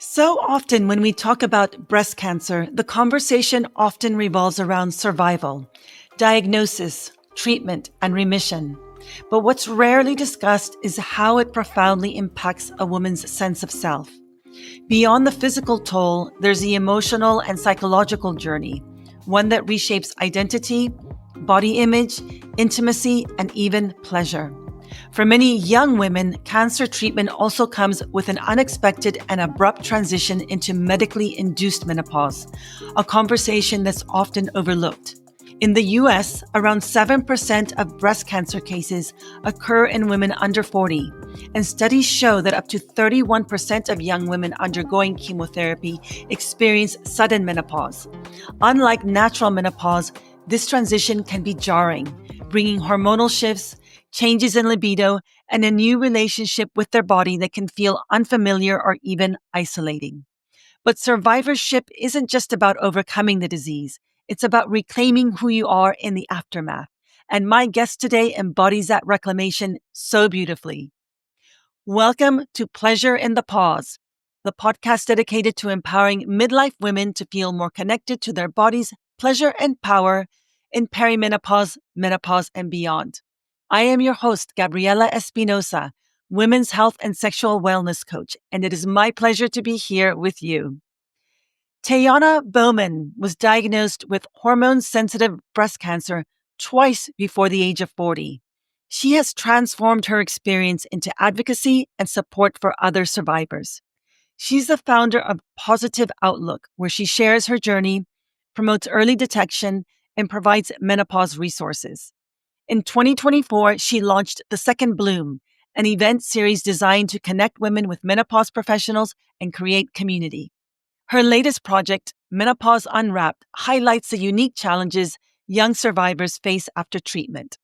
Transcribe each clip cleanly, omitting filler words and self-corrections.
So often when we talk about breast cancer, the conversation often revolves around survival, diagnosis, treatment, and remission. But what's rarely discussed is how it profoundly impacts a woman's sense of self. Beyond the physical toll, there's the emotional and psychological journey, one that reshapes identity, body image, intimacy, and even pleasure. For many young women, cancer treatment also comes with an unexpected and abrupt transition into medically induced menopause, a conversation that's often overlooked. In the US, around 7% of breast cancer cases occur in women under 40, and studies show that up to 31% of young women undergoing chemotherapy experience sudden menopause. Unlike natural menopause, this transition can be jarring, bringing hormonal shifts, changes in libido, and a new relationship with their body that can feel unfamiliar or even isolating. But survivorship isn't just about overcoming the disease. It's about reclaiming who you are in the aftermath. And my guest today embodies that reclamation so beautifully. Welcome to Pleasure in the Pause, the podcast dedicated to empowering midlife women to feel more connected to their bodies, pleasure, and power in perimenopause, menopause, and beyond. I am your host, Gabriella Espinosa, women's health and sexual wellness coach, and it is my pleasure to be here with you. Teyonna Bowman was diagnosed with hormone-sensitive breast cancer twice before the age of 40. She has transformed her experience into advocacy and support for other survivors. She's the founder of Positive Outlook, where she shares her journey, promotes early detection, and provides menopause resources. In 2024, she launched The Second Bloom, an event series designed to connect women with menopause professionals and create community. Her latest project, Menopause Unwrapped, highlights the unique challenges young survivors face after treatment.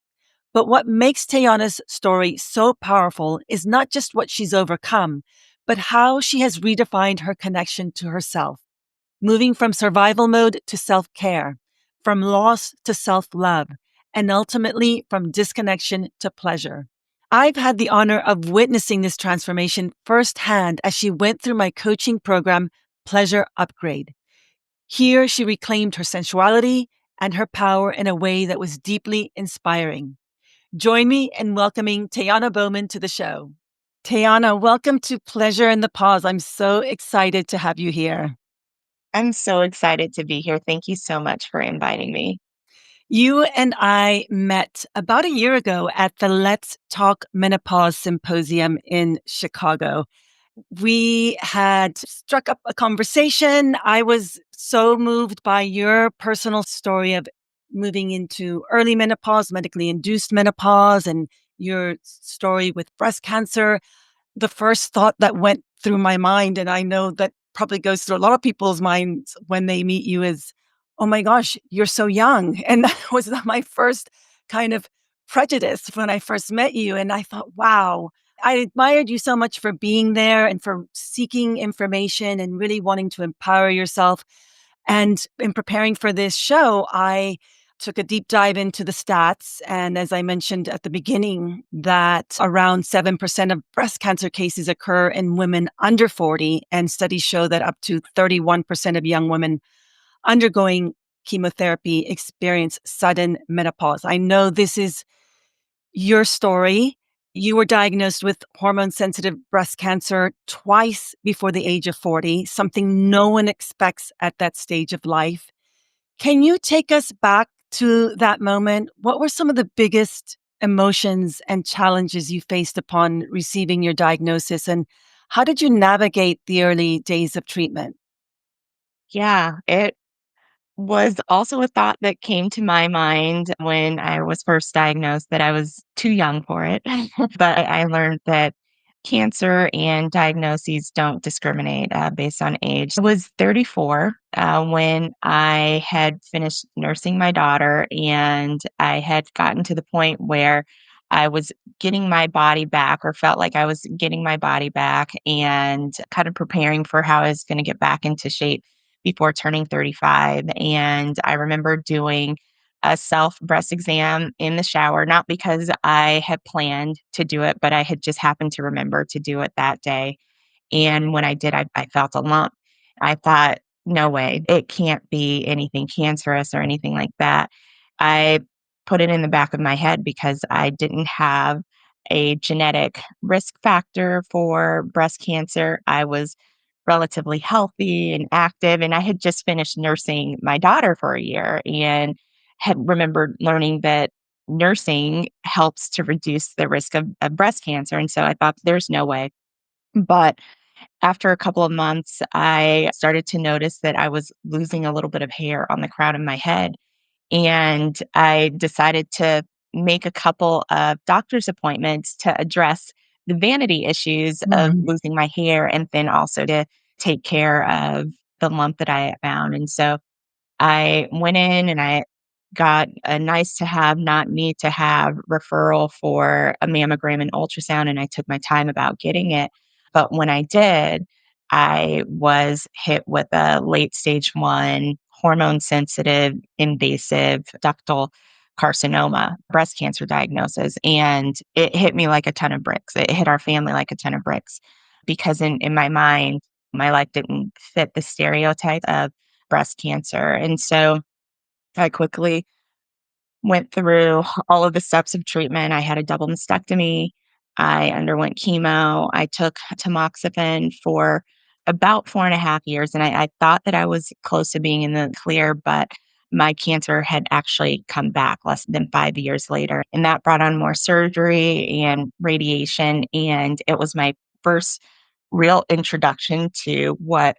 But what makes Teyonna's story so powerful is not just what she's overcome, but how she has redefined her connection to herself, moving from survival mode to self-care, from loss to self-love, and ultimately from disconnection to pleasure. I've had the honor of witnessing this transformation firsthand as she went through my coaching program, Pleasure Upgrade. Here, she reclaimed her sensuality and her power in a way that was deeply inspiring. Join me in welcoming Teyonna Bowman to the show. Teyonna, welcome to Pleasure in the Pause. I'm so excited to have you here. I'm so excited to be here. Thank you so much for inviting me. You and I met about a year ago at the Let's Talk Menopause Symposium in Chicago. We had struck up a conversation. I was so moved by your personal story of moving into early menopause, medically induced menopause, and your story with breast cancer. The first thought that went through my mind, and I know that probably goes through a lot of people's minds when they meet you, is, oh my gosh, you're so young. And that was my first kind of prejudice when I first met you. And I thought, wow, I admired you so much for being there and for seeking information and really wanting to empower yourself. And in preparing for this show, I took a deep dive into the stats. And as I mentioned at the beginning, that around 7% of breast cancer cases occur in women under 40. And studies show that up to 31% of young women undergoing chemotherapy experience sudden menopause. I know this is your story. You were diagnosed with hormone-sensitive breast cancer twice before the age of 40, something no one expects at that stage of life. Can you take us back to that moment? What were some of the biggest emotions and challenges you faced upon receiving your diagnosis? And how did you navigate the early days of treatment? Yeah, it was also a thought that came to my mind when I was first diagnosed that I was too young for it. But I learned that cancer and diagnoses don't discriminate based on age. I was 34 when I had finished nursing my daughter, and I had gotten to the point where I was getting my body back, or felt like I was getting my body back, and kind of preparing for how I was going to get back into shape before turning 35. And I remember doing a self breast exam in the shower, not because I had planned to do it, but I had just happened to remember to do it that day. And when I did, I felt a lump. I thought, no way, it can't be anything cancerous or anything like that. I put it in the back of my head because I didn't have a genetic risk factor for breast cancer. I was relatively healthy and active, and I had just finished nursing my daughter for a year and had remembered learning that nursing helps to reduce the risk of breast cancer. And so I thought, there's no way. But after a couple of months, I started to notice that I was losing a little bit of hair on the crown of my head. And I decided to make a couple of doctor's appointments to address the vanity issues of Mm. losing my hair and then also to take care of the lump that I found. And so I went in and I got a nice to have, not need to have referral for a mammogram and ultrasound, and I took my time about getting it. But when I did, I was hit with a late stage one, hormone sensitive, invasive ductal carcinoma breast cancer diagnosis. And it hit me like a ton of bricks. It hit our family like a ton of bricks because in my mind, my life didn't fit the stereotype of breast cancer. And so I quickly went through all of the steps of treatment. I had a double mastectomy. I underwent chemo. I took tamoxifen for about 4.5 years. And I thought that I was close to being in the clear, but my cancer had actually come back less than 5 years later. And that brought on more surgery and radiation. And it was my first real introduction to what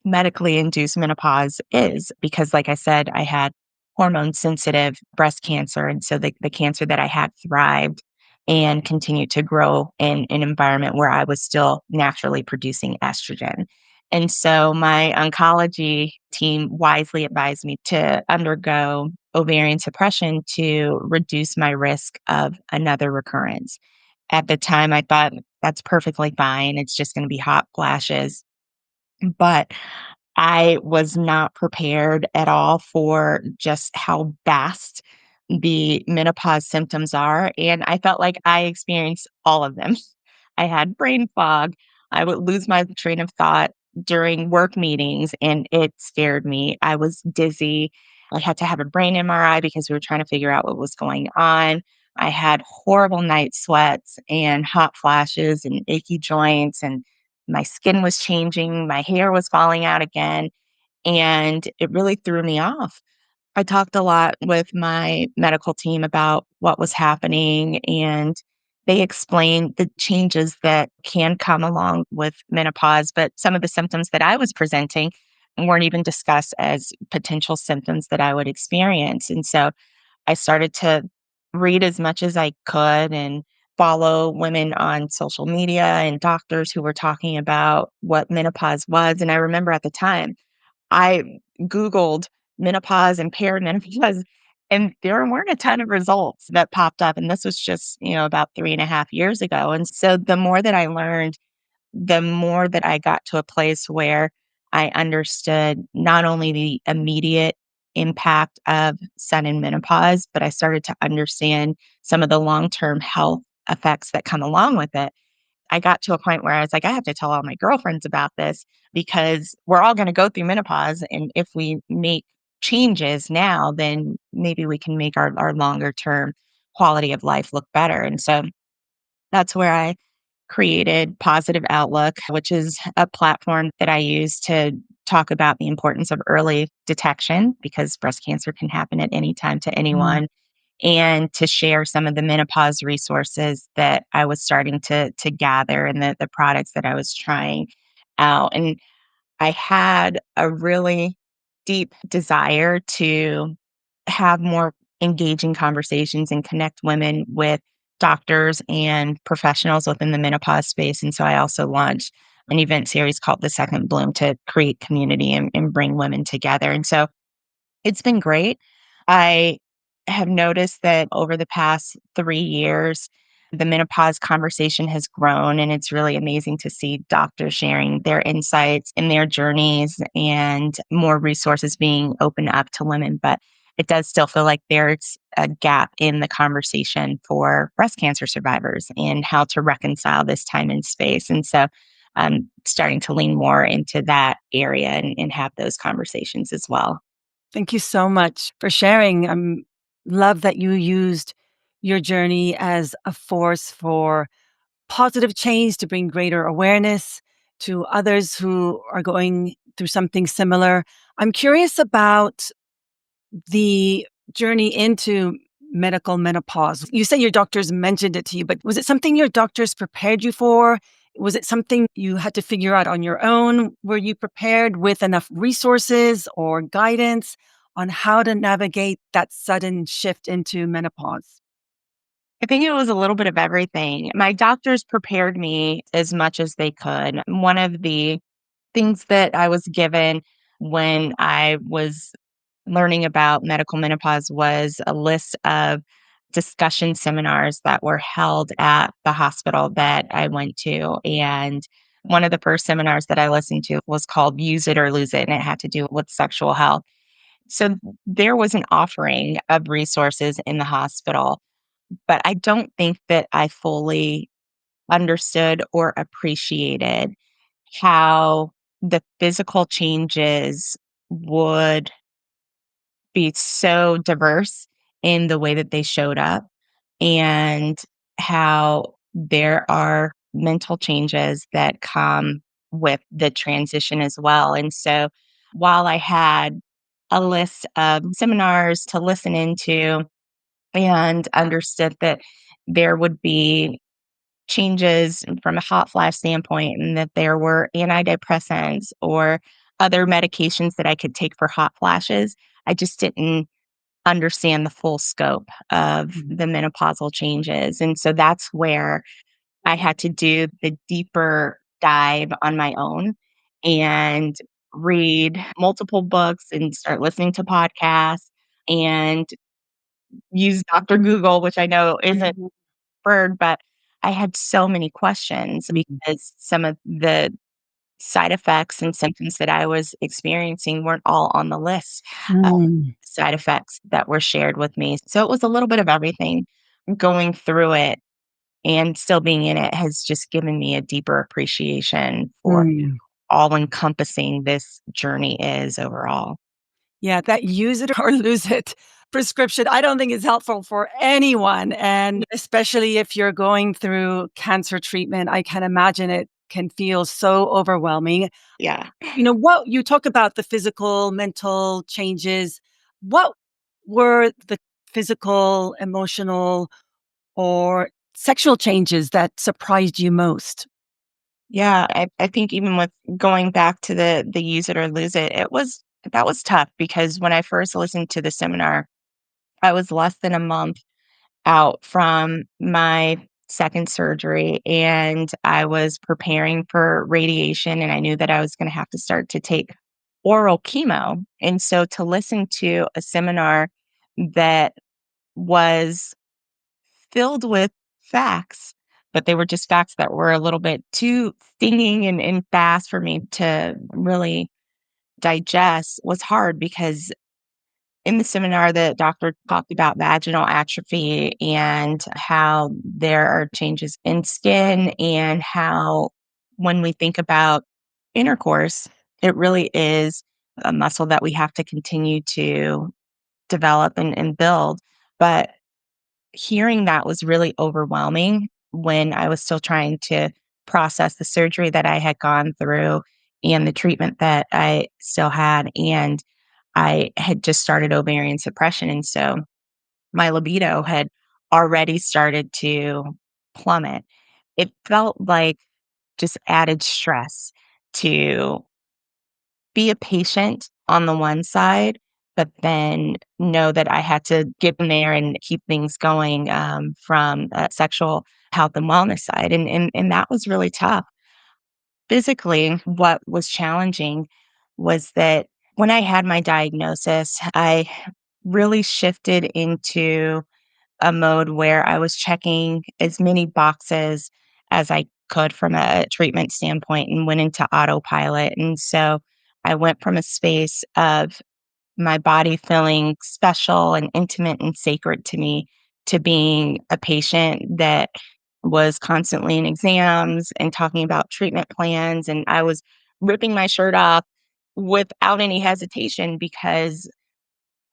medically induced menopause is because, like I said, I had hormone sensitive breast cancer. And so the cancer that I had thrived and continued to grow in an environment where I was still naturally producing estrogen. And so my oncology team wisely advised me to undergo ovarian suppression to reduce my risk of another recurrence. At the time, I thought that's perfectly fine. It's just going to be hot flashes. But I was not prepared at all for just how vast the menopause symptoms are, and I felt like I experienced all of them. I had brain fog. I would lose my train of thought during work meetings, and it scared me. I was dizzy. I had to have a brain MRI because we were trying to figure out what was going on. I had horrible night sweats and hot flashes and achy joints, and my skin was changing. My hair was falling out again, and it really threw me off. I talked a lot with my medical team about what was happening, and they explained the changes that can come along with menopause. But some of the symptoms that I was presenting weren't even discussed as potential symptoms that I would experience. And so I started to read as much as I could and follow women on social media and doctors who were talking about what menopause was. And I remember at the time, I Googled menopause and perimenopause, and there weren't a ton of results that popped up. And this was just, about 3.5 years ago. And so the more that I learned, the more that I got to a place where I understood not only the immediate impact of sudden menopause, but I started to understand some of the long term health effects that come along with it. I got to a point where I was like, I have to tell all my girlfriends about this because we're all going to go through menopause. And if we make changes now, then maybe we can make our longer term quality of life look better. And so that's where I created Positive Outlook, which is a platform that I use to talk about the importance of early detection because breast cancer can happen at any time to Mm. anyone, and to share some of the menopause resources that I was starting to gather and the products that I was trying out. And I had a really deep desire to have more engaging conversations and connect women with doctors and professionals within the menopause space. And so I also launched an event series called The Second Bloom to create community and bring women together. And so it's been great. I have noticed that over the past 3 years, the menopause conversation has grown, and it's really amazing to see doctors sharing their insights and their journeys and more resources being opened up to women. But it does still feel like there's a gap in the conversation for breast cancer survivors and how to reconcile this time and space. And so I'm starting to lean more into that area and have those conversations as well. Thank you so much for sharing. Love that you used your journey as a force for positive change to bring greater awareness to others who are going through something similar. I'm curious about the journey into medical menopause. You say your doctors mentioned it to you, but was it something your doctors prepared you for? Was it something you had to figure out on your own? Were you prepared with enough resources or guidance on how to navigate that sudden shift into menopause? I think it was a little bit of everything. My doctors prepared me as much as they could. One of the things that I was given when I was learning about medical menopause was a list of discussion seminars that were held at the hospital that I went to. And one of the first seminars that I listened to was called Use It or Lose It, and it had to do with sexual health. So there was an offering of resources in the hospital, but I don't think that I fully understood or appreciated how the physical changes would be so diverse in the way that they showed up, and how there are mental changes that come with the transition as well. And so while I had a list of seminars to listen into and understood that there would be changes from a hot flash standpoint and that there were antidepressants or other medications that I could take for hot flashes, I just didn't understand the full scope of Mhm. the menopausal changes. And so that's where I had to do the deeper dive on my own and read multiple books and start listening to podcasts and use Dr. Google, which I know isn't preferred, but I had so many questions Mhm. because some of the side effects and symptoms that I was experiencing weren't all on the list of Mm, side effects that were shared with me. So it was a little bit of everything. Going through it and still being in it has just given me a deeper appreciation for mm. all encompassing this journey is overall. Yeah, that use it or lose it prescription, I don't think is helpful for anyone. And especially if you're going through cancer treatment, I can imagine it can feel so overwhelming. Yeah. What you talk about the physical, mental changes. What were the physical, emotional, or sexual changes that surprised you most? Yeah, I think even with going back to the use it or lose it, that was tough because when I first listened to the seminar, I was less than a month out from my second surgery and I was preparing for radiation and I knew that I was going to have to start to take oral chemo. And so to listen to a seminar that was filled with facts, but they were just facts that were a little bit too stinging and fast for me to really digest was hard because in the seminar, the doctor talked about vaginal atrophy and how there are changes in skin, and how when we think about intercourse, it really is a muscle that we have to continue to develop and build. But hearing that was really overwhelming when I was still trying to process the surgery that I had gone through and the treatment that I still had. And I had just started ovarian suppression. And so my libido had already started to plummet. It felt like just added stress to be a patient on the one side, but then know that I had to get in there and keep things going from a sexual health and wellness side. And that was really tough. Physically, what was challenging was that when I had my diagnosis, I really shifted into a mode where I was checking as many boxes as I could from a treatment standpoint and went into autopilot. And so I went from a space of my body feeling special and intimate and sacred to me to being a patient that was constantly in exams and talking about treatment plans. And I was ripping my shirt off without any hesitation because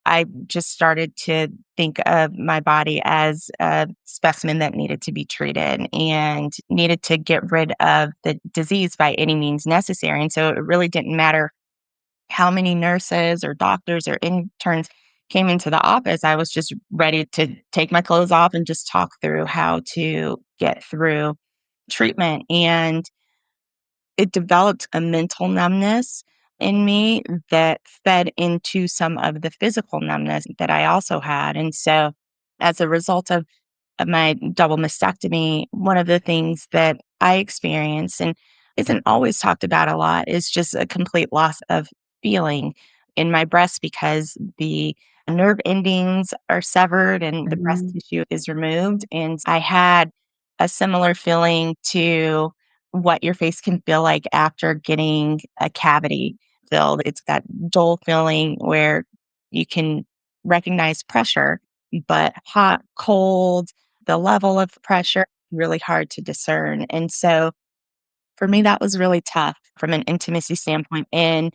I just started to think of my body as a specimen that needed to be treated and needed to get rid of the disease by any means necessary. And so it really didn't matter how many nurses or doctors or interns came into the office. I was just ready to take my clothes off and just talk through how to get through treatment. And it developed a mental numbness in me that fed into some of the physical numbness that I also had. And so, as a result of my double mastectomy, one of the things that I experienced and isn't always talked about a lot is just a complete loss of feeling in my breast because the nerve endings are severed and the breast Mhm. tissue is removed. And I had a similar feeling to what your face can feel like after getting a cavity filled. It's that dull feeling where you can recognize pressure, but hot, cold, the level of pressure, really hard to discern. And so for me, that was really tough from an intimacy standpoint. And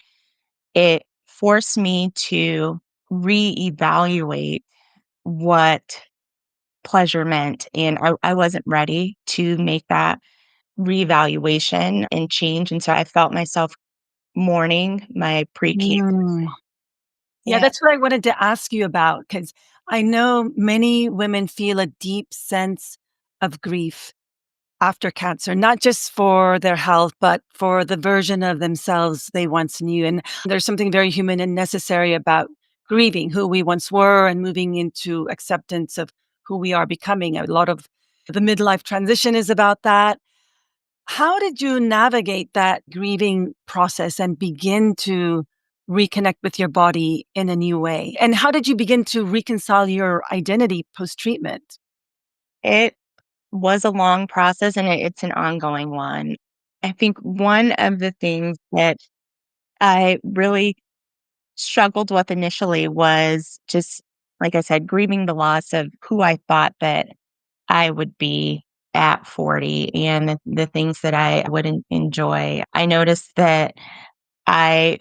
it forced me to reevaluate what pleasure meant. And I wasn't ready to make that reevaluation and change. And so I felt myself mourning my precancer. Mm. Yeah, Yeah, that's what I wanted to ask you about because I know many women feel a deep sense of grief after cancer, not just for their health, but for the version of themselves they once knew. And there's something very human and necessary about grieving who we once were and moving into acceptance of who we are becoming. A lot of the midlife transition is about that. How did you navigate that grieving process and begin to reconnect with your body in a new way? And how did you begin to reconcile your identity post treatment? it was a long process and it's an ongoing one. I think one of the things that I really struggled with initially was just, like I said, grieving the loss of who I thought that I would be at 40 and the things that I would enjoy. I noticed that I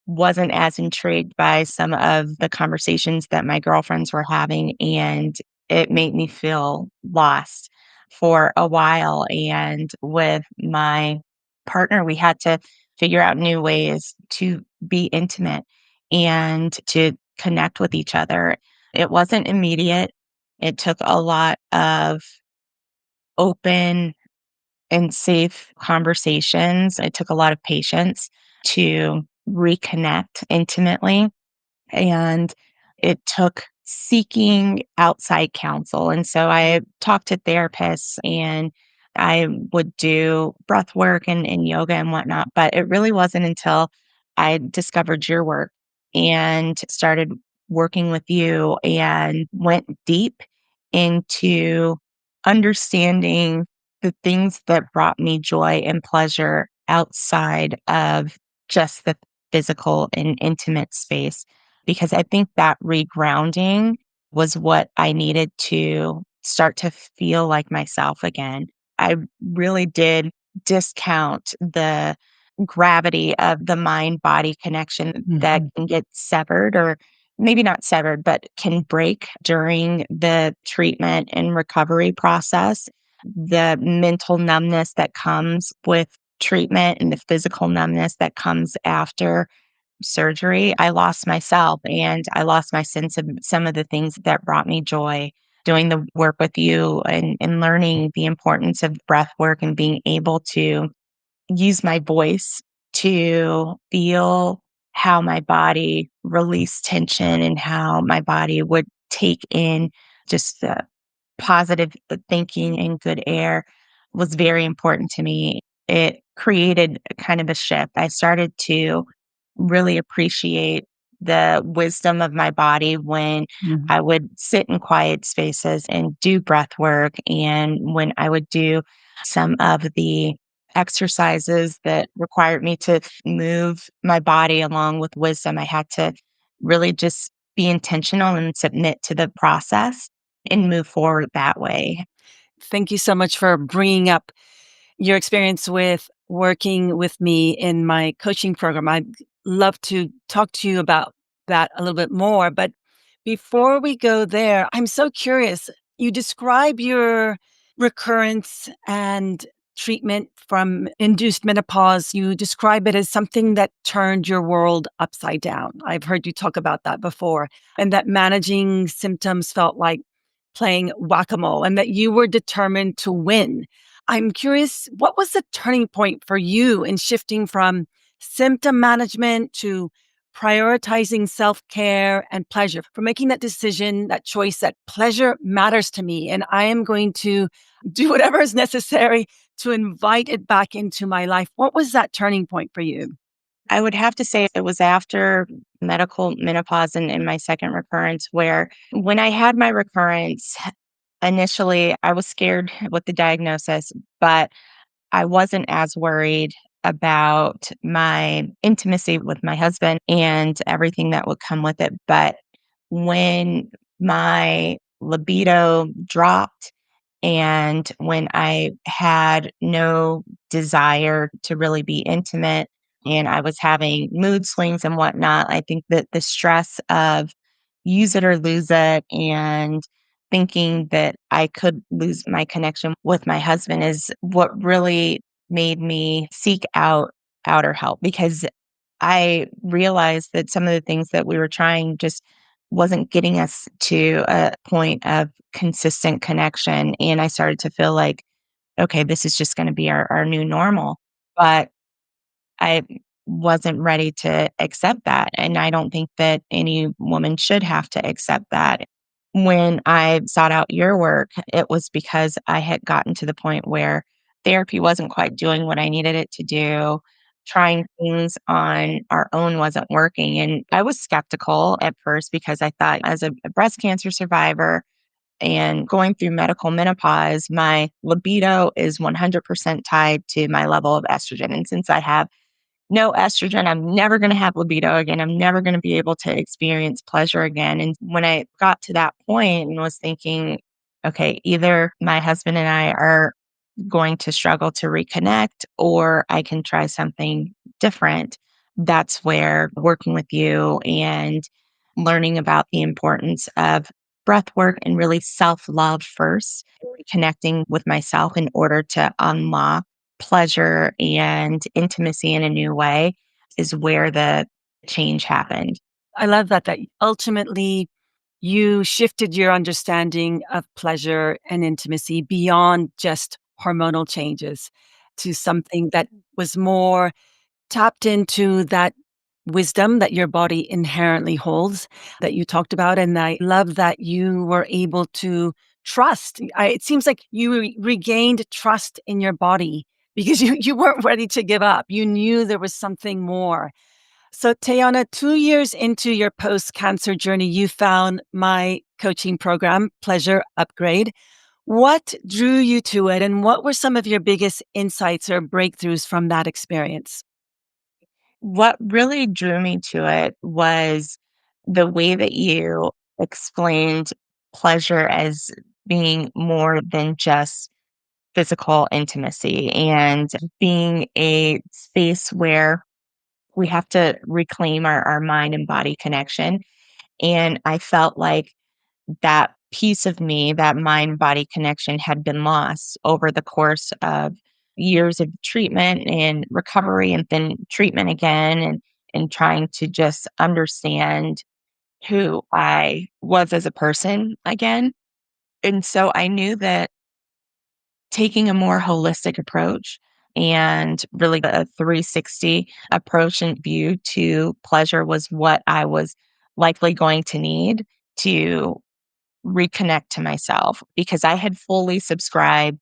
wasn't as intrigued by some of the conversations that my girlfriends were having, and it made me feel lost for a while. And with my partner, we had to figure out new ways to be intimate and to connect with each other. It wasn't immediate. It took a lot of open and safe conversations. It took a lot of patience to reconnect intimately. And it took seeking outside counsel. And so I talked to therapists and I would do breath work and yoga and whatnot. But it really wasn't until I discovered your work and started working with you and went deep into understanding the things that brought me joy and pleasure outside of just the physical and intimate space because I think that regrounding was what I needed to start to feel like myself again. I really did discount the gravity of the mind body connection that Mhm. can get severed or maybe not severed, but can break during the treatment and recovery process. The mental numbness that comes with treatment and the physical numbness that comes after surgery, I lost myself and I lost my sense of some of the things that brought me joy. Doing the work with you and learning the importance of breath work and being able to use my voice to feel how my body released tension and how my body would take in just the positive thinking and good air was very important to me. It created a kind of a shift. I started to really appreciate the wisdom of my body when Mhm. I would sit in quiet spaces and do breath work, and when I would do some of the exercises that required me to move my body along with wisdom. I had to really just be intentional and submit to the process and move forward that way. Thank you so much for bringing up your experience with working with me in my coaching program. I'd love to talk to you about that a little bit more. But before we go there, I'm so curious. You describe your recurrence and treatment from induced menopause. You describe it as something that turned your world upside down. I've heard you talk about that before, and that managing symptoms felt like playing whack a mole and that you were determined to win. I'm curious, what was the turning point for you in shifting from symptom management to prioritizing self care and pleasure, for making that decision, that choice that pleasure matters to me? And I am going to do whatever is necessary to invite it back into my life. What was that turning point for you? I would have to say it was after medical menopause and in my second recurrence, where when I had my recurrence, initially I was scared with the diagnosis, but I wasn't as worried about my intimacy with my husband and everything that would come with it. But when my libido dropped and when I had no desire to really be intimate and I was having mood swings and whatnot, I think that the stress of use it or lose it and thinking that I could lose my connection with my husband is what really made me seek out outer help, because I realized that some of the things that we were trying just wasn't getting us to a point of consistent connection. And I started to feel like, okay, this is just going to be our new normal. But I wasn't ready to accept that. And I don't think that any woman should have to accept that. When I sought out your work, it was because I had gotten to the point where therapy wasn't quite doing what I needed it to do. Trying things on our own wasn't working. And I was skeptical at first because I thought, as a breast cancer survivor and going through medical menopause, my libido is 100% tied to my level of estrogen. And since I have no estrogen, I'm never going to have libido again. I'm never going to be able to experience pleasure again. And when I got to that point and was thinking, okay, either my husband and I are going to struggle to reconnect or I can try something different, that's where working with you and learning about the importance of breath work and really self love first, connecting with myself in order to unlock pleasure and intimacy in a new way is where the change happened. I love that ultimately you shifted your understanding of pleasure and intimacy beyond just hormonal changes to something that was more tapped into that wisdom that your body inherently holds that you talked about. And I love that you were able to trust. It seems like you regained trust in your body because you weren't ready to give up. You knew there was something more. So, Teyonna, 2 years into your post cancer journey, you found my coaching program, Pleasure Upgrade. What drew you to it, and what were some of your biggest insights or breakthroughs from that experience? What really drew me to it was the way that you explained pleasure as being more than just physical intimacy and being a space where we have to reclaim our mind and body connection. And I felt like that piece of me, that mind body connection, had been lost over the course of years of treatment and recovery and then treatment again and trying to just understand who I was as a person again. And so I knew that taking a more holistic approach and really a 360 approach and view to pleasure was what I was likely going to need to reconnect to myself, because I had fully subscribed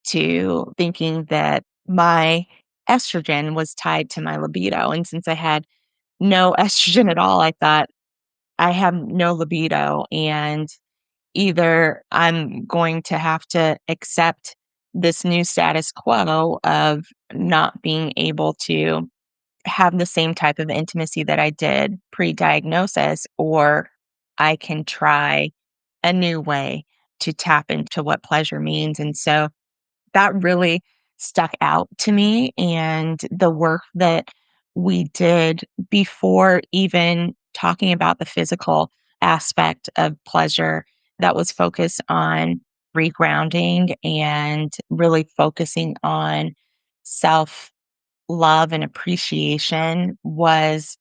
to thinking that my estrogen was tied to my libido. And since I had no estrogen at all, I thought I have no libido. And either I'm going to have to accept this new status quo of not being able to have the same type of intimacy that I did pre diagnosis, or I can try a new way. to tap into what pleasure means. And so that really stuck out to me. And the work that we did before even talking about the physical aspect of pleasure, that was focused on regrounding and really focusing on self love and appreciation, was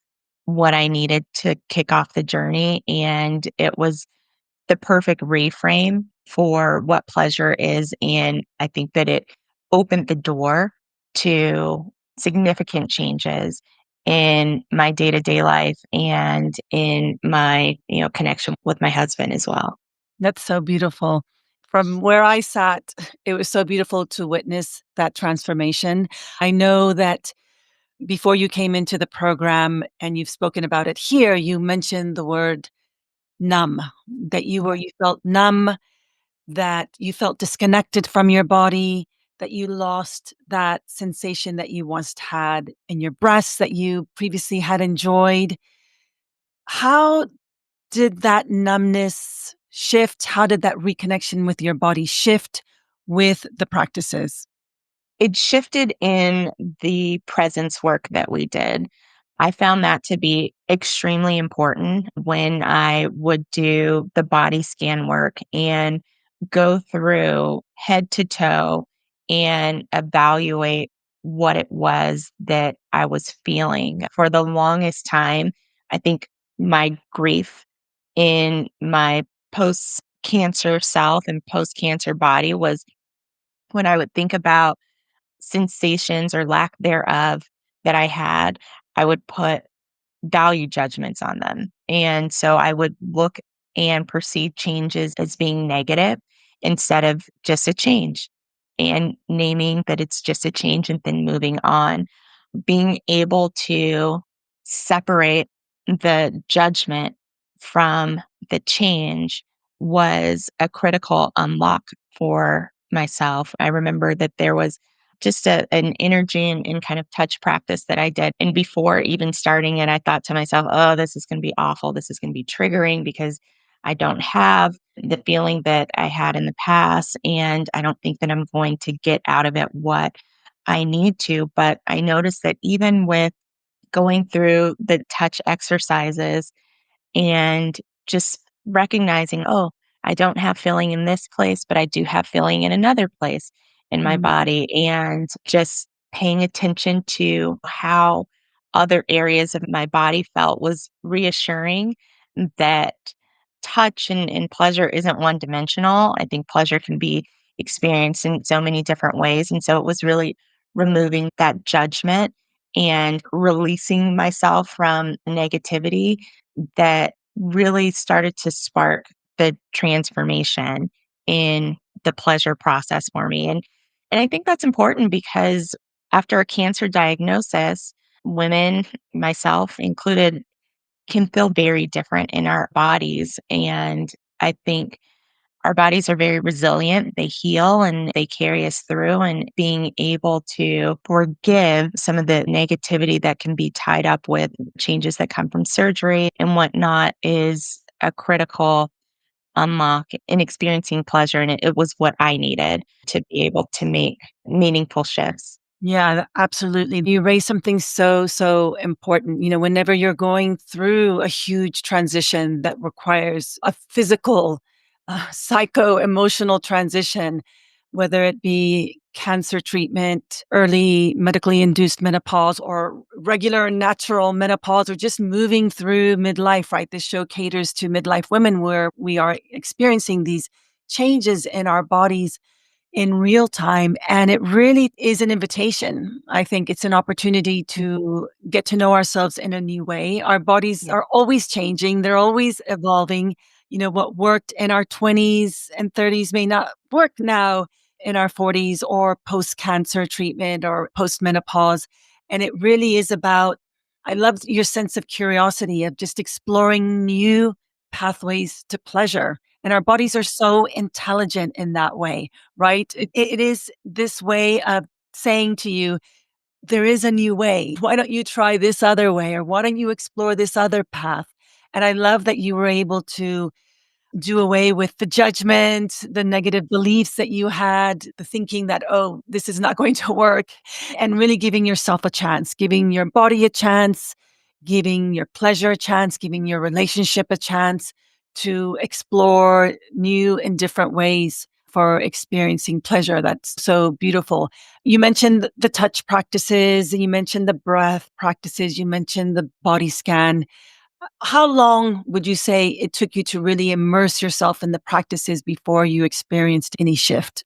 what I needed to kick off the journey. And it was the perfect reframe for what pleasure is. And I think that it opened the door to significant changes in my day-to-day life and in my, connection with my husband as well. That's so beautiful. From where I sat, it was so beautiful to witness that transformation. I know that before you came into the program and you've spoken about it here, you mentioned the word numb, that you felt numb, that you felt disconnected from your body, that you lost that sensation that you once had in your breasts that you previously had enjoyed. How did that numbness shift? How did that reconnection with your body shift with the practices? It shifted in the presence work that we did. I found that to be extremely important when I would do the body scan work and go through head to toe and evaluate what it was that I was feeling. For the longest time, I think my grief in my post cancer self and post cancer body was when I would think about sensations or lack thereof that I had, I would put value judgments on them. And so I would look and perceive changes as being negative instead of just a change, and naming that it's just a change and then moving on. Being able to separate the judgment from the change was a critical unlock for myself. I remember that there was just an energy and kind of touch practice that I did. And before even starting it, I thought to myself, oh, this is going to be awful. This is going to be triggering because I don't have the feeling that I had in the past. And I don't think that I'm going to get out of it what I need to. But I noticed that even with going through the touch exercises and just recognizing, oh, I don't have feeling in this place, but I do have feeling in another place in my Mm. body. And just paying attention to how other areas of my body felt was reassuring that touch and pleasure isn't one dimensional. I think pleasure can be experienced in so many different ways. And so it was really removing that judgment and releasing myself from negativity that really started to spark the transformation in the pleasure process for me. And I think that's important because after a cancer diagnosis, women, myself included, can feel very different in our bodies. And I think our bodies are very resilient. They heal and they carry us through. And being able to forgive some of the negativity that can be tied up with changes that come from surgery and whatnot is a critical unlock in experiencing pleasure. And it was what I needed to be able to make meaningful shifts. Yeah, absolutely. You raise something so important. Whenever you're going through a huge transition that requires a physical, psycho emotional transition, whether it be cancer treatment, early medically induced menopause, or regular natural menopause, or just moving through midlife, right? This show caters to midlife women where we are experiencing these changes in our bodies in real time. And it really is an invitation. I think it's an opportunity to get to know ourselves in a new way. Our bodies Yeah. are always changing, they're always evolving. What worked in our 20s and 30s may not work now in our 40s or post cancer treatment or post menopause. And it really is about, I love your sense of curiosity of just exploring new pathways to pleasure. And our bodies are so intelligent in that way, right? It is this way of saying to you, there is a new way. Why don't you try this other way? Or why don't you explore this other path? And I love that you were able to do away with the judgment, the negative beliefs that you had, the thinking that, oh, this is not going to work, and really giving yourself a chance, giving your body a chance, giving your pleasure a chance, giving your relationship a chance to explore new and different ways for experiencing pleasure. That's so beautiful. You mentioned the touch practices, you mentioned the breath practices, you mentioned the body scan. How long would you say it took you to really immerse yourself in the practices before you experienced any shift?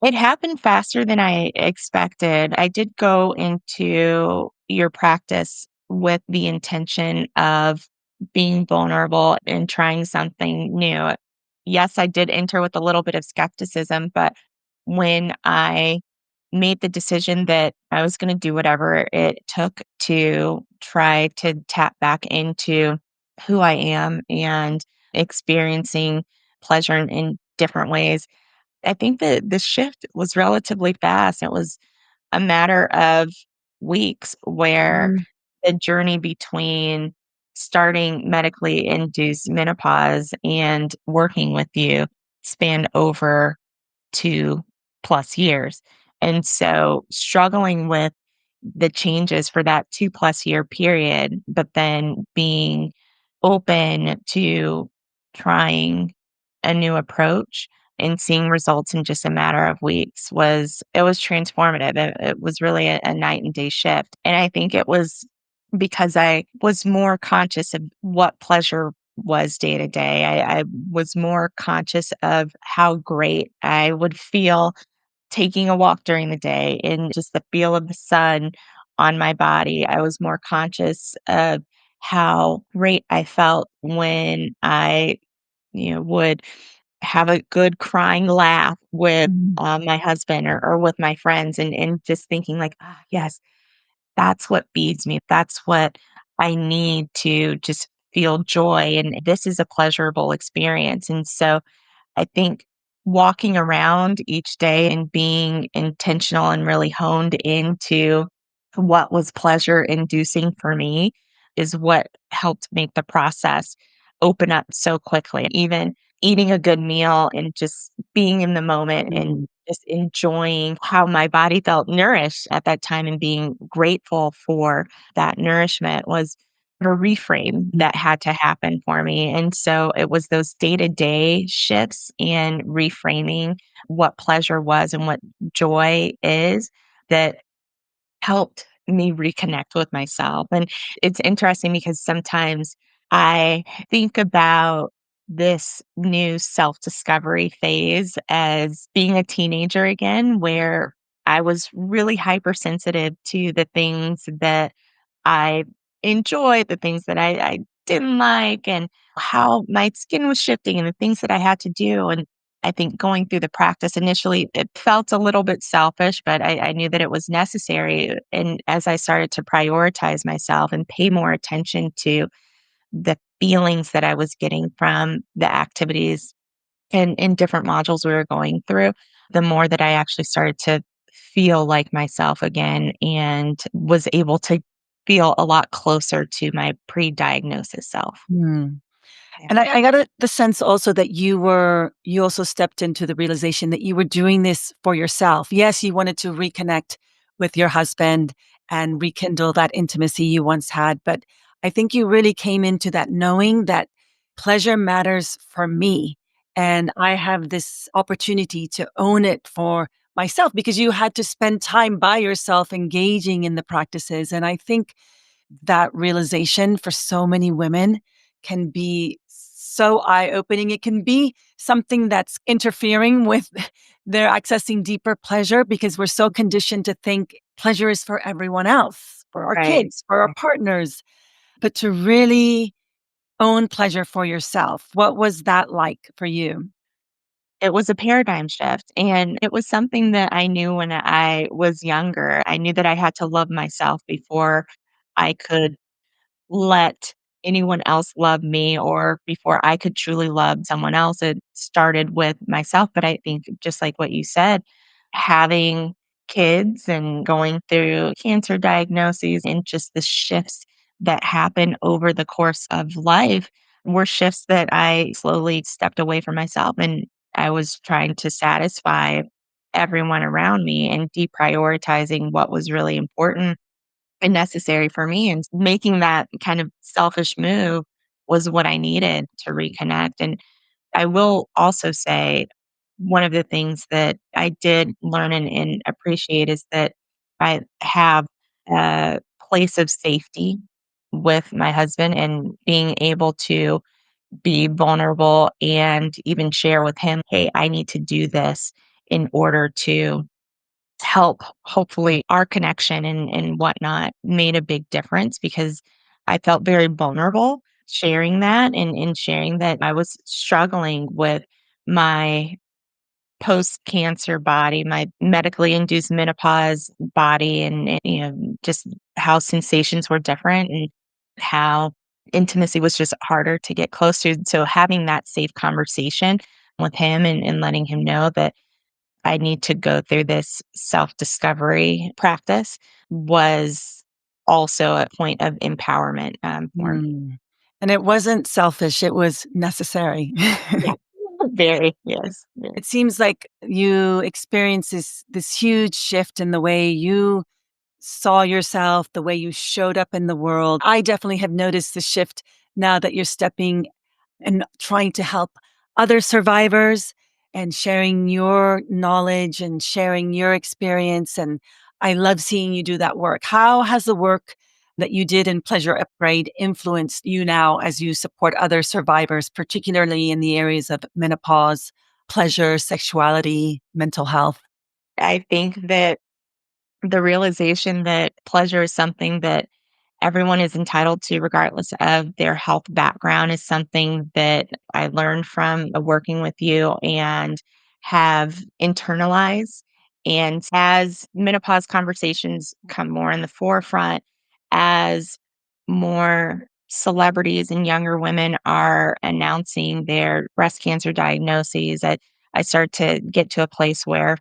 It happened faster than I expected. I did go into your practice with the intention of being vulnerable and trying something new. Yes, I did enter with a little bit of skepticism, but when I made the decision that I was going to do whatever it took to try to tap back into who I am and experiencing pleasure in different ways, I think that the shift was relatively fast. It was a matter of weeks where Mhm. the journey between starting medically induced menopause and working with you spanned over 2+ years. And so struggling with the changes for that 2+ year period, but then being open to trying a new approach and seeing results in just a matter of weeks was transformative. It was really a night and day shift. And I think it was because I was more conscious of what pleasure was day to day. I was more conscious of how great I would feel taking a walk during the day and just the feel of the sun on my body. I was more conscious of how great I felt when I, would have a good crying laugh with Mhm. my husband or with my friends and just thinking like, ah, yes, that's what feeds me. That's what I need to just feel joy. And this is a pleasurable experience. And so I think walking around each day and being intentional and really honed into what was pleasure inducing for me is what helped make the process open up so quickly. Even eating a good meal and just being in the moment and Mm. just enjoying how my body felt nourished at that time and being grateful for that nourishment was a reframe that had to happen for me. And so it was those day to day shifts and reframing what pleasure was and what joy is that helped me reconnect with myself. And it's interesting because sometimes I think about this new self discovery phase as being a teenager again, where I was really hypersensitive to the things that I enjoyed, the things that I didn't like, and how my skin was shifting and the things that I had to do. And I think going through the practice initially, it felt a little bit selfish, but I knew that it was necessary. And as I started to prioritize myself and pay more attention to the feelings that I was getting from the activities and in different modules we were going through, the more that I actually started to feel like myself again and was able to feel a lot closer to my pre-diagnosis self. Mm. Yeah. And I got the sense also that you also stepped into the realization that you were doing this for yourself. Yes, you wanted to reconnect with your husband and rekindle that intimacy you once had, but I think you really came into that knowing that pleasure matters for me. And I have this opportunity to own it for myself because you had to spend time by yourself engaging in the practices. And I think that realization for so many women can be so eye opening. It can be something that's interfering with their accessing deeper pleasure because we're so conditioned to think pleasure is for everyone else, for our Right. kids, for our partners, but to really own pleasure for yourself. What was that like for you? It was a paradigm shift, and it was something that I knew when I was younger. I knew that I had to love myself before I could let anyone else love me or before I could truly love someone else. It started with myself. But I think, just like what you said, having kids and going through cancer diagnoses and just the shifts that happen over the course of life, were shifts that I slowly stepped away from myself, and I was trying to satisfy everyone around me and deprioritizing what was really important and necessary for me, and making that kind of selfish move was what I needed to reconnect. And I will also say one of the things that I did learn and appreciate is that I have a place of safety with my husband, and being able to be vulnerable and even share with him, hey, I need to do this in order to help hopefully our connection and whatnot, made a big difference, because I felt very vulnerable sharing that, and sharing that I was struggling with my post-cancer body, my medically induced menopause body, and, just how sensations were different, and how intimacy was just harder to get close to. So having that safe conversation with him, and letting him know that I need to go through this self-discovery practice, was also a point of empowerment, for me. Mm. And it wasn't selfish, it was necessary. Yeah. Very, yes, yes. It seems like you experienced this huge shift in the way you saw yourself, the way you showed up in the world. I definitely have noticed the shift now that you're stepping and trying to help other survivors and sharing your knowledge and sharing your experience. And I love seeing you do that work. How has the work that you did in Pleasure Upgrade influenced you now as you support other survivors, particularly in the areas of menopause, pleasure, sexuality, mental health? I think that the realization that pleasure is something that everyone is entitled to regardless of their health background is something that I learned from working with you and have internalized. And as menopause conversations come more in the forefront, as more celebrities and younger women are announcing their breast cancer diagnoses, I start to get to a place where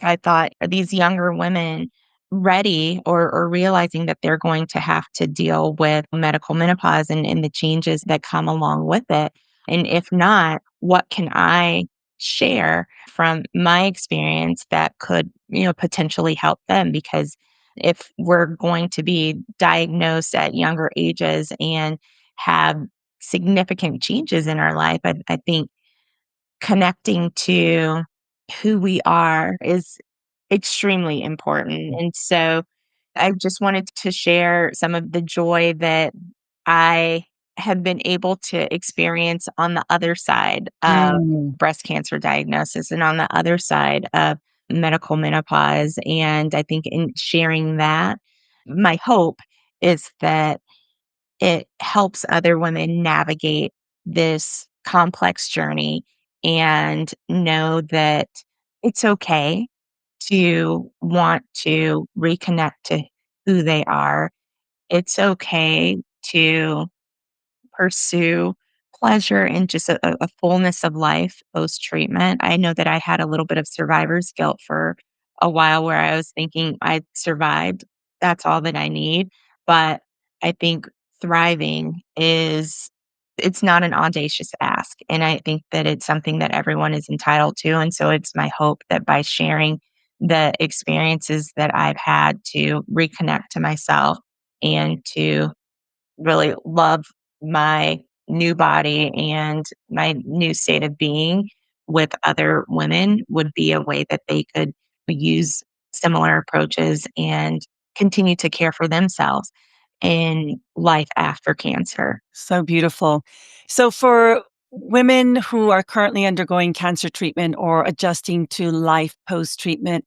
I thought, are these younger women ready, or realizing that they're going to have to deal with medical menopause, and the changes that come along with it? And if not, what can I share from my experience that could, potentially help them? Because if we're going to be diagnosed at younger ages and have significant changes in our life, I think connecting to who we are is extremely important. And so I just wanted to share some of the joy that I have been able to experience on the other side of Mm. breast cancer diagnosis, and on the other side of medical menopause. And I think in sharing that, my hope is that it helps other women navigate this complex journey and know that it's okay to want to reconnect to who they are. It's okay to pursue pleasure and just a fullness of life post treatment. I know that I had a little bit of survivor's guilt for a while, where I was thinking I survived. That's all that I need. But I think thriving is, it's not an audacious ask. And I think that it's something that everyone is entitled to. And so it's my hope that by sharing the experiences that I've had to reconnect to myself and to really love my new body and my new state of being with other women, would be a way that they could use similar approaches and continue to care for themselves in life after cancer. So beautiful. So, for women who are currently undergoing cancer treatment or adjusting to life post treatment,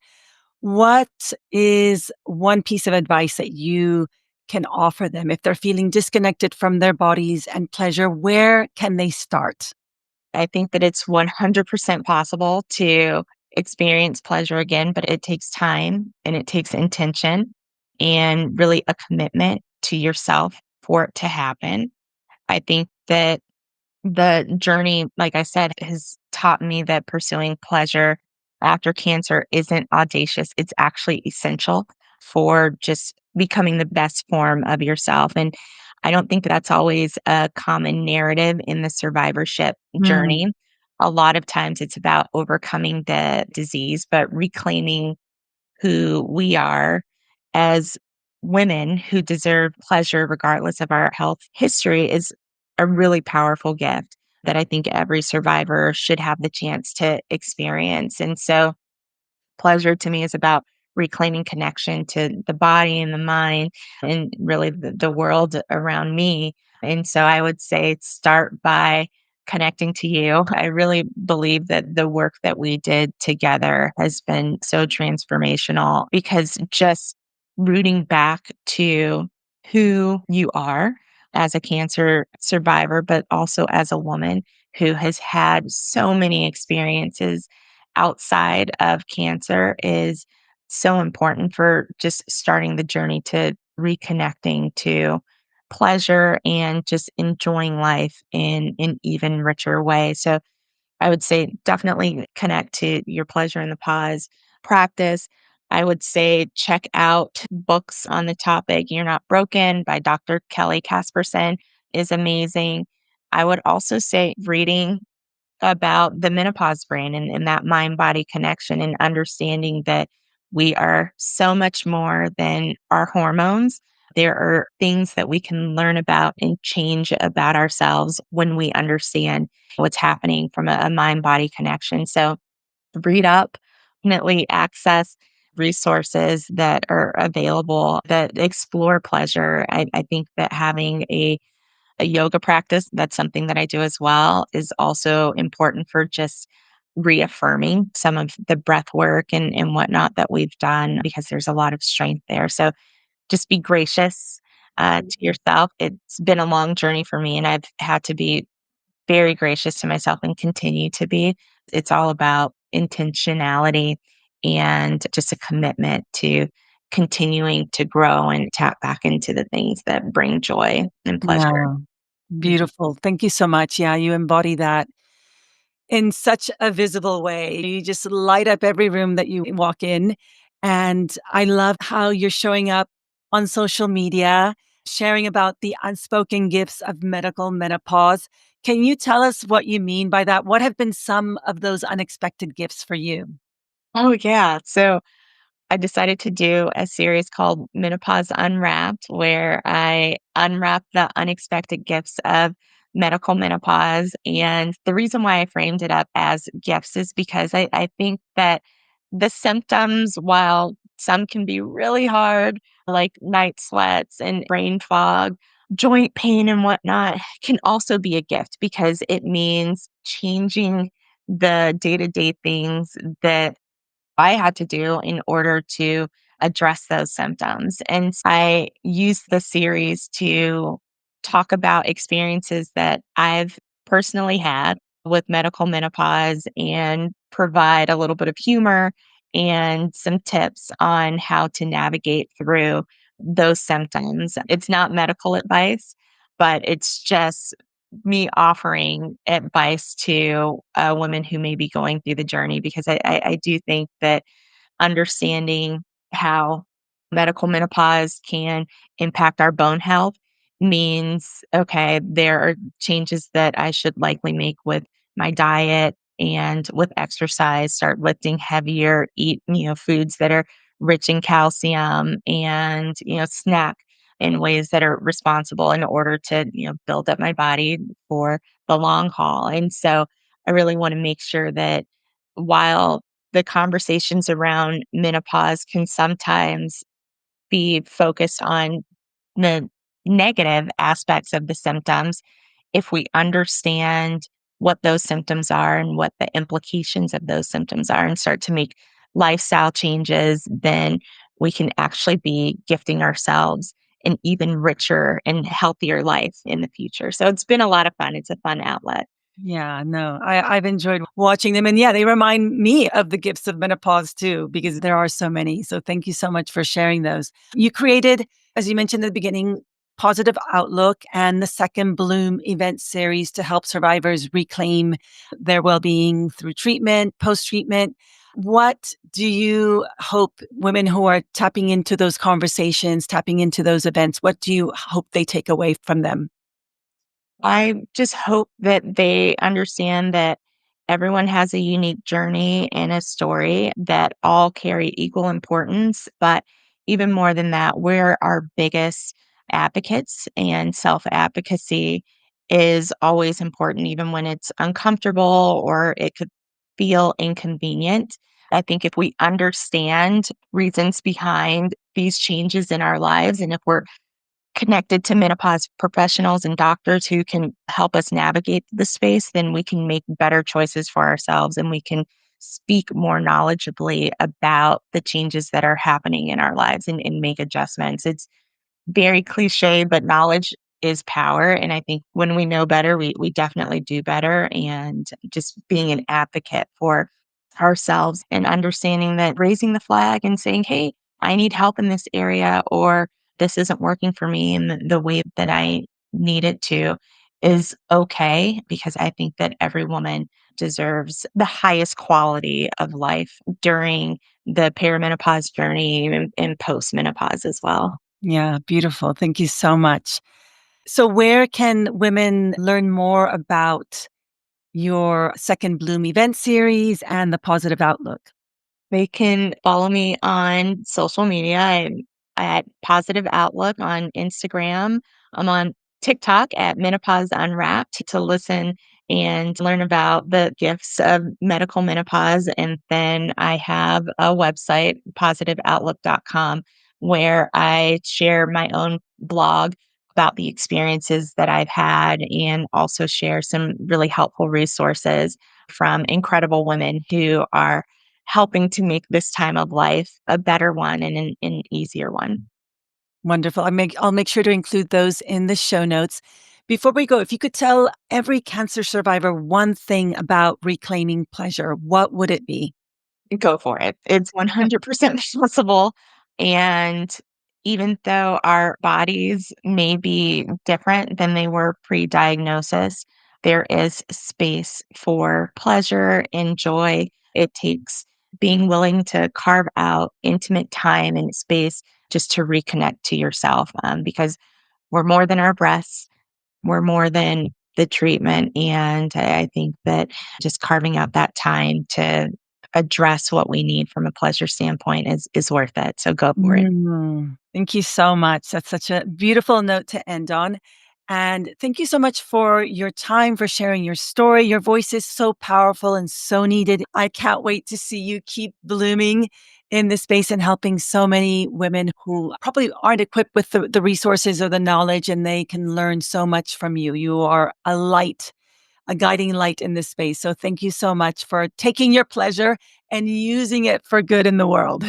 what is one piece of advice that you can offer them if they're feeling disconnected from their bodies and pleasure? Where can they start? I think that it's 100% possible to experience pleasure again, but it takes time and it takes intention and really a commitment to yourself for it to happen. I think that the journey, like I said, has taught me that pursuing pleasure after cancer isn't audacious. It's actually essential for just becoming the best form of yourself. And I don't think that's always a common narrative in the survivorship Mm. journey. A lot of times it's about overcoming the disease, but reclaiming who we are as women who deserve pleasure regardless of our health history is a really powerful gift that I think every survivor should have the chance to experience. And so pleasure to me is about reclaiming connection to the body and the mind and really the world around me. And so I would say start by connecting to you. I really believe that the work that we did together has been so transformational because just rooting back to who you are as a cancer survivor, but also as a woman who has had so many experiences outside of cancer is so important for just starting the journey to reconnecting to pleasure and just enjoying life in an even richer way. So I would say definitely connect to your pleasure in the pause practice. I would say check out books on the topic. You're Not Broken by Dr. Kelly Casperson is amazing. I would also say reading about the menopause brain and that mind body connection and understanding that we are so much more than our hormones. There are things that we can learn about and change about ourselves when we understand what's happening from a mind body connection. So, read up, definitely access resources that are available that explore pleasure. I think that having a yoga practice, that's something that I do as well, is also important for just reaffirming some of the breath work and whatnot that we've done because there's a lot of strength there. So just be gracious to yourself. It's been a long journey for me, and I've had to be very gracious to myself and continue to be. It's all about intentionality and just a commitment to continuing to grow and tap back into the things that bring joy and pleasure. Yeah. Beautiful. Thank you so much. Yeah, you embody that in such a visible way. You just light up every room that you walk in. And I love how you're showing up on social media, sharing about the unspoken gifts of medical menopause. Can you tell us what you mean by that? What have been some of those unexpected gifts for you? Oh, yeah. So I decided to do a series called Menopause Unwrapped, where I unwrap the unexpected gifts of medical menopause. And the reason why I framed it up as gifts is because I think that the symptoms, while some can be really hard, like night sweats and brain fog, joint pain and whatnot, can also be a gift because it means changing the day to day things that I had to do in order to address those symptoms. And I use the series to talk about experiences that I've personally had with medical menopause and provide a little bit of humor and some tips on how to navigate through those symptoms. It's not medical advice, but it's just me offering advice to women who may be going through the journey because I do think that understanding how medical menopause can impact our bone health means, okay, there are changes that I should likely make with my diet and with exercise, start lifting heavier, eat, foods that are rich in calcium and, snack in ways that are responsible in order to, build up my body for the long haul. And so I really want to make sure that while the conversations around menopause can sometimes be focused on the negative aspects of the symptoms. If we understand what those symptoms are and what the implications of those symptoms are and start to make lifestyle changes, then we can actually be gifting ourselves an even richer and healthier life in the future. So it's been a lot of fun. It's a fun outlet. Yeah, no, I've enjoyed watching them. And yeah, they remind me of the gifts of menopause too, because there are so many. So thank you so much for sharing those. You created, as you mentioned at the beginning, Positive Outlook and the Second Bloom event series to help survivors reclaim their well being through treatment, post treatment. What do you hope women who are tapping into those conversations, tapping into those events, what do you hope they take away from them? I just hope that they understand that everyone has a unique journey and a story that all carry equal importance. But even more than that, we're our biggest advocates, and self advocacy is always important, even when it's uncomfortable or it could feel inconvenient. I think if we understand reasons behind these changes in our lives, and if we're connected to menopause professionals and doctors who can help us navigate the space, then we can make better choices for ourselves and we can speak more knowledgeably about the changes that are happening in our lives and make adjustments. It's very cliche, but knowledge is power. And I think when we know better, we definitely do better. And just being an advocate for ourselves and understanding that raising the flag and saying, hey, I need help in this area, or this isn't working for me in the way that I need it to is okay, because I think that every woman deserves the highest quality of life during the perimenopause journey and postmenopause as well. Yeah, beautiful. Thank you so much. So, where can women learn more about your Second Bloom event series and the positive outlook? They can follow me on social media. I'm at Positive Outlook on Instagram. I'm on TikTok at Menopause Unwrapped to listen and learn about the gifts of medical menopause. And then I have a website, positiveoutlook.com, where I share my own blog about the experiences that I've had and also share some really helpful resources from incredible women who are helping to make this time of life a better one and an easier one. Wonderful. I'll make sure to include those in the show notes. Before we go, if you could tell every cancer survivor one thing about reclaiming pleasure, what would it be? Go for it. It's 100% possible. And even though our bodies may be different than they were pre diagnosis, there is space for pleasure and joy. It takes being willing to carve out intimate time and space just to reconnect to yourself, because we're more than our breasts. We're more than the treatment, and I think that just carving out that time to address what we need from a pleasure standpoint is worth it, so go for it. Thank you so much. That's such a beautiful note to end on. And thank you so much for your time, for sharing your story. Your voice is so powerful and so needed. I can't wait to see you keep blooming in this space and helping so many women who probably aren't equipped with the resources or the knowledge, and they can learn so much from you. You are a light, a guiding light in this space. So thank you so much for taking your pleasure and using it for good in the world.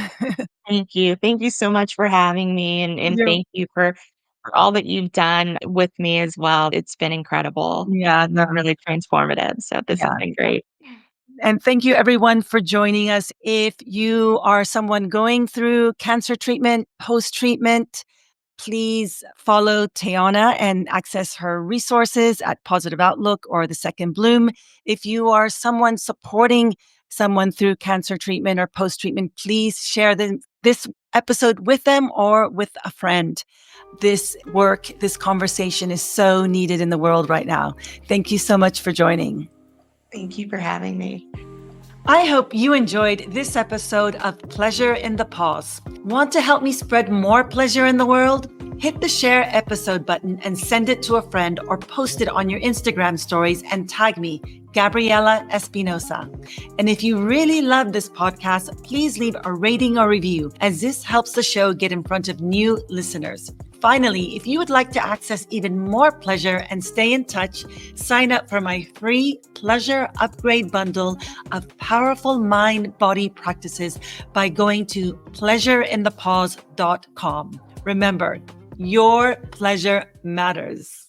Thank you. Thank you so much for having me, and You're thank you for all that you've done with me as well. It's been incredible, Yeah, no, really transformative, so this has yeah. been great. And thank you everyone for joining us. If you are someone going through cancer treatment, post treatment, please follow Teyonna and access her resources at Positive Outlook or The Second Bloom. If you are someone supporting someone through cancer treatment or post treatment, please share this episode with them or with a friend. This work, this conversation is so needed in the world right now. Thank you so much for joining. Thank you for having me. I hope you enjoyed this episode of Pleasure in the Pause. Want to help me spread more pleasure in the world? Hit the share episode button and send it to a friend or post it on your Instagram stories and tag me, Gabriella Espinosa. And if you really love this podcast, please leave a rating or review, as this helps the show get in front of new listeners. Finally, if you would like to access even more pleasure and stay in touch, sign up for my free pleasure upgrade bundle of powerful mind-body practices by going to pleasureinthepause.com. Remember, your pleasure matters.